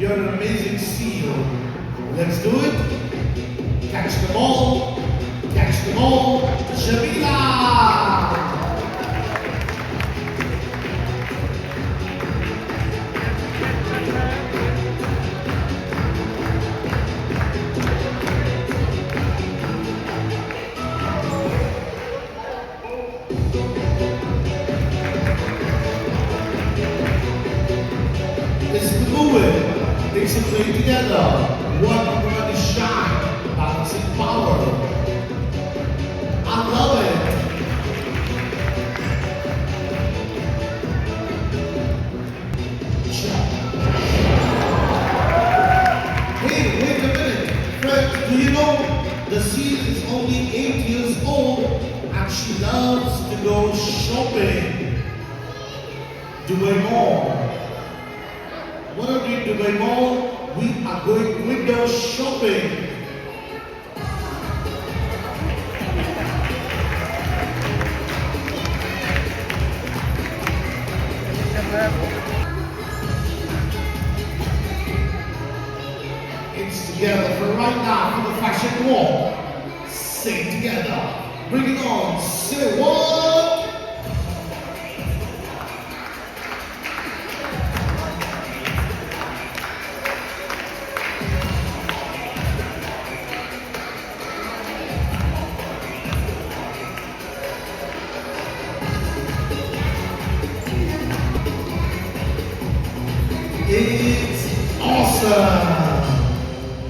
You're an amazing CEO. Let's do it. Catch the ball. Catch the ball. Jamila! It's the movement. Things are playing together. One everybody shine. Balancing power. I love it. Hey, wait a minute. Friends, do you know the Seal is only 8 years old and she loves to go shopping? Dubai Mall. What are we in Dubai Mall? We are going window shopping. It's together for right now for the fashion walk. Sing together. Bring it on. Say what? Yeah.